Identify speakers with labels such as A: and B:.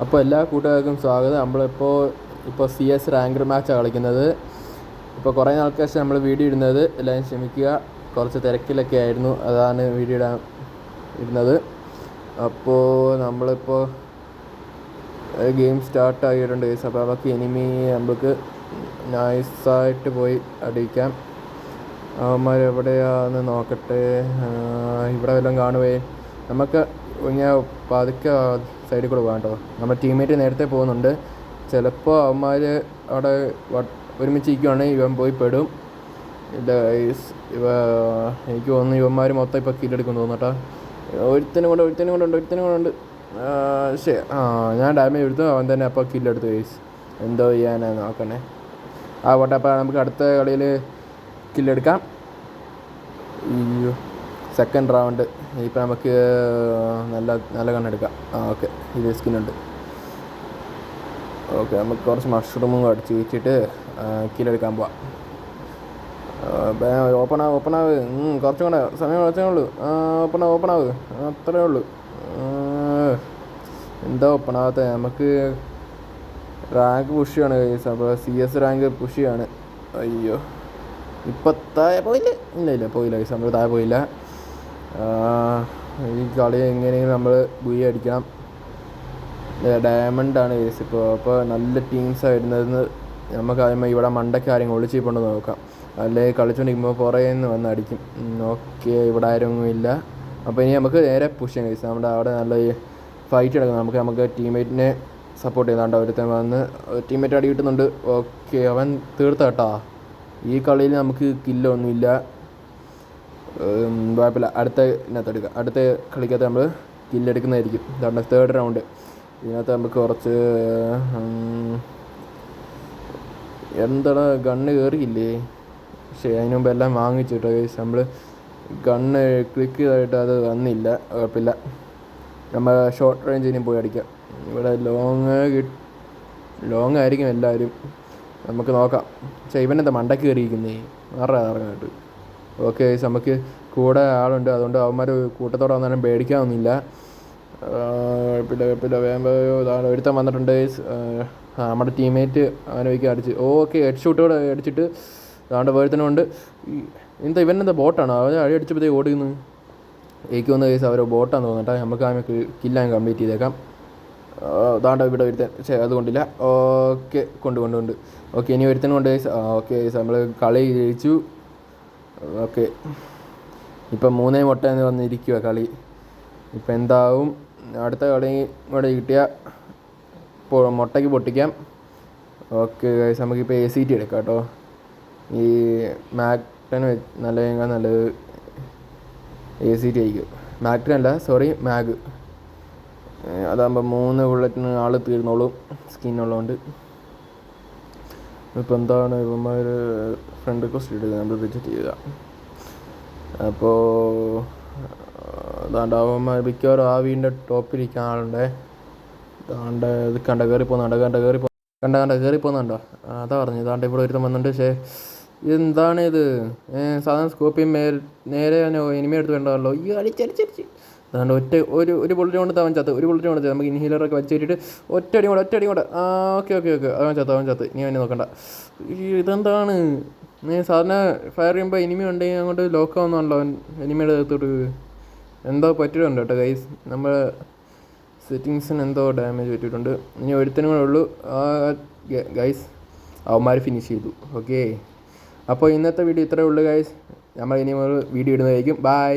A: അപ്പോൾ എല്ലാ കൂട്ടുകാർക്കും സ്വാഗതം. ഇപ്പോൾ CS റാങ്കർ മാച്ചാണ് കളിക്കുന്നത്. ഇപ്പോൾ കുറേ നാൾക്ക് ശേഷം നമ്മൾ വീഡിയോ ഇടുന്നത്, എല്ലാവരും ക്ഷമിക്കുക. കുറച്ച് തിരക്കിലൊക്കെ ആയിരുന്നു, അതാണ് വീഡിയോ ഇടുന്നത്. അപ്പോൾ നമ്മളിപ്പോൾ ഗെയിം സ്റ്റാർട്ട് ആയിട്ടുണ്ട്. അപ്പോൾ നമുക്ക് നൈസായിട്ട് പോയി അടിക്കാം. അവന്മാർ എവിടെയാണെന്ന് നോക്കട്ടെ. ഇവിടെ വല്ലതും കാണുവേ. നമുക്ക് ഞാൻ പതുക്കെ സൈഡിൽ കൂടെ പോകാം കേട്ടോ. നമ്മുടെ ടീമേറ്റ് നേരത്തെ പോകുന്നുണ്ട്. ചിലപ്പോൾ അവന്മാർ അവിടെ ഒരുമിച്ച് ഇരിക്കുവാണെങ്കിൽ ഇവൻ പോയി പെടും. ഇല്ല, എനിക്ക് തോന്നുന്നു ഇവന്മാർ മൊത്തം ഇപ്പോൾ കില്ലെടുക്കുമെന്ന് തോന്നുന്നു കേട്ടോ. ഒരുത്തനും കൂടെ ഉണ്ട്. ഞാൻ ഡാമേജ് എടുത്തു, അവൻ തന്നെ അപ്പോൾ കില്ലെടുത്തു. ഗൈസ് എന്തോ ചെയ്യാനാണ് നോക്കണേ. പോട്ടെ. അപ്പോൾ നമുക്ക് അടുത്ത കളിയിൽ കില്ലെടുക്കാം. അയ്യോ, സെക്കൻഡ് റൗണ്ട്. ഇപ്പോൾ നമുക്ക് നല്ല കണ്ണെടുക്കാം. ഓക്കെ, ഇത് സ്കിന്നുണ്ട്. ഓക്കെ, നമുക്ക് കുറച്ച് മഷ്റൂമും അടിച്ച് വെച്ചിട്ട് കില്ലെടുക്കാൻ പോവാം. ഓപ്പണാവ്. കുറച്ചും കൂടെ സമയം കുറച്ചേ ഉള്ളൂ. ഓപ്പണാവ്, അത്രേ ഉള്ളൂ. എന്താ ഓപ്പണാവാത്ത? നമുക്ക് റാങ്ക് പുഷിയാണ് ഗൈസ്. അപ്പോൾ CS റാങ്ക് പുഷിയാണ്. അയ്യോ, ഇപ്പം താഴെ പോയില്ല. ഇല്ല പോയില്ല ഗൈസ്, നമ്മൾ താഴെ പോയില്ല. ഈ കളി എങ്ങനെയെങ്കിലും നമ്മൾ ബുയി അടിക്കണം. ഡയമണ്ടാണ് ഗൈസ് ഇപ്പോൾ. അപ്പോൾ നല്ല ടീംസാണ് വരുന്നതെന്ന് നമുക്ക് ആദ്യമേ ഇവിടെ മണ്ടയ്ക്ക് ആരെങ്കിലും ഒളിച്ച് കൊണ്ടുവന്ന് നോക്കാം. അല്ലെങ്കിൽ കളിച്ചുകൊണ്ടിരിക്കുമ്പോൾ പുറകെ നിന്ന് വന്ന് അടിക്കും. ഓക്കെ, ഇവിടെ ആരൊന്നുമില്ല. അപ്പോൾ ഇനി നമുക്ക് നേരെ പുഷ് ചെയ്യാം ഗൈസ്. നമ്മുടെ അവിടെ നല്ല ഫൈറ്റ് എടുക്കണം. നമുക്ക് ടീംമേറ്റിനെ സപ്പോർട്ട് ചെയ്യുന്നുണ്ട്. ഒരുത്തൻ വന്ന് ടീംമേറ്റ് അടി കിട്ടുന്നുണ്ട്. ഓക്കെ, അവൻ തീർത്ത കേട്ടാ. ഈ കളിയിൽ നമുക്ക് കില്ലൊന്നുമില്ല. കുഴപ്പമില്ല, അടുത്ത കളിക്കകത്ത് നമ്മൾ കില്ലെടുക്കുന്നതായിരിക്കും. ഇതാണ് തേർഡ് റൗണ്ട്. ഇതിനകത്ത് നമുക്ക് കുറച്ച് എന്താണ് ഗണ്ണ് കയറിയില്ലേ? പക്ഷേ അതിന് മുമ്പ് എല്ലാം വാങ്ങിച്ചു കേട്ടോ ഗൈസ്. നമ്മൾ ഗണ്ണ് ക്ലിക്ക് ചെയ്തായിട്ട് അത് വന്നില്ല. കുഴപ്പമില്ല, നമ്മൾ ഷോർട്ട് റേഞ്ചിനും പോയി അടിക്കാം. ഇവിടെ ലോങ് ആയിരിക്കും എല്ലാവരും. നമുക്ക് നോക്കാം. പക്ഷേ ഇവനെന്താ മണ്ടയ്ക്ക് കയറിയിരിക്കുന്നേ? ഇറങ്ങാനായിട്ട്. ഓക്കെ, നമുക്ക് കൂടെ ആളുണ്ട്, അതുകൊണ്ട് അവന്മാർ കൂട്ടത്തോടെ വന്നാലും പേടിക്കാനൊന്നുമില്ല. കുഴപ്പമില്ല. വേഗം ഒരുത്തൻ വന്നിട്ടുണ്ട്. നമ്മുടെ ടീമേറ്റ് അവനെ വയ്ക്കുക അടിച്ച്. ഓക്കെ, ഹെഡ് ഷൂട്ടോടെ അടിച്ചിട്ട് അതാണ്ട് വേർത്തനുണ്ട്. എന്താ ഇവനെന്താ ബോട്ടാണോ? അവൻ അടി അടിച്ചപ്പോഴത്തേക്ക് ഓടുന്നു. എനിക്ക് വന്ന കേസ് അവർ ബോട്ടാന്ന് തോന്നട്ടെ. നമുക്ക് അവനെ കില്ലാൻ കംപ്ലീറ്റ് ചെയ്തേക്കാം. അതാണ്ട് ഇവിടെ ഒരുത്തൻ. അതുകൊണ്ടില്ല. ഓക്കെ, കൊണ്ട്. ഓക്കെ, ഇനി ഒരുത്തനും കൊണ്ട് കേസ്. ഓക്കെ കേസ്, നമ്മൾ കളി ജയിച്ചു. ഓക്കെ, ഇപ്പം 3 എന്ന് വന്നിരിക്കുക കളി. ഇപ്പം എന്താവും? അടുത്ത കളി കൂടെ കിട്ടിയാൽ മുട്ടയ്ക്ക് പൊട്ടിക്കാം. ഓക്കെ ഗൈസ്, നമുക്കിപ്പോൾ ACT എടുക്കാം കേട്ടോ. ഈ മാഗ്ടൻ നല്ലത് ACT ആയിരിക്കും. മാഗ്. അതാകുമ്പോൾ 3 ബുള്ളറ്റിന് ആൾ തീർന്നോളും, സ്കിന്നുള്ളതുകൊണ്ട്. ഇപ്പോൾ എന്താണ് ഇവന്മാർ ഫ്രണ്ട് റിക്വസ്റ്റ് ഇടുക, നമ്മൾ റിജക്റ്റ് ചെയ്യുക. അപ്പോൾ അതാണ്ട് അവന്മാർ മിക്കവാറും ആ വീടിൻ്റെ ടോപ്പിലിരിക്കാൻ ആളുണ്ടേ. അതാണ്ട് ഇത് കയറി പോകുന്നുണ്ടോ? അതാ പറഞ്ഞു. ഇതാണ്ട് ഇവിടെ ഒരുത്തം വന്നിട്ടുണ്ട്. പക്ഷേ ഇതെന്താണ് ഇത്? സാധാരണ സ്കോപ്പിയും നേരെ ഇനിമേ എടുത്ത് വേണ്ടല്ലോ. ഈ അടിച്ചടിച്ച് അതുകൊണ്ട് ഒരു ബുള്ളറ്റ് കൊണ്ട് അവൻ ചത്ത്. നമുക്ക് ഇൻഹീലറൊക്കെ വെച്ചിട്ട് ഒറ്റടി കൂടെ. ഓക്കെ. അവൻ ചത്ത്. നീ അവനെ നോക്കണ്ട. ഇതെന്താണ്? സാധാരണ ഫയർ ചെയ്യുമ്പോൾ ഇനിമി ഉണ്ടെങ്കിൽ അങ്ങോട്ട് ലോക്കാവുന്നുണ്ടല്ലോ അവൻ ഇനിമിയുടെ അകത്തോട്ട്. എന്തോ പറ്റിയിട്ടുണ്ട് കേട്ടോ ഗൈസ്. നമ്മൾ സെറ്റിങ്സിന് എന്തോ ഡാമേജ് പറ്റിയിട്ടുണ്ട്. ഇനി ഒരുത്തനും കൂടെ ഉള്ളൂ ഗൈസ്. അവന്മാർ ഫിനിഷ് ചെയ്തു. ഓക്കെ, അപ്പോൾ ഇന്നത്തെ വീഡിയോ ഇത്രയേ ഉള്ളൂ ഗൈസ്. നമ്മൾ ഇനി വീഡിയോ ഇടുന്നതായിരിക്കും. ബൈ.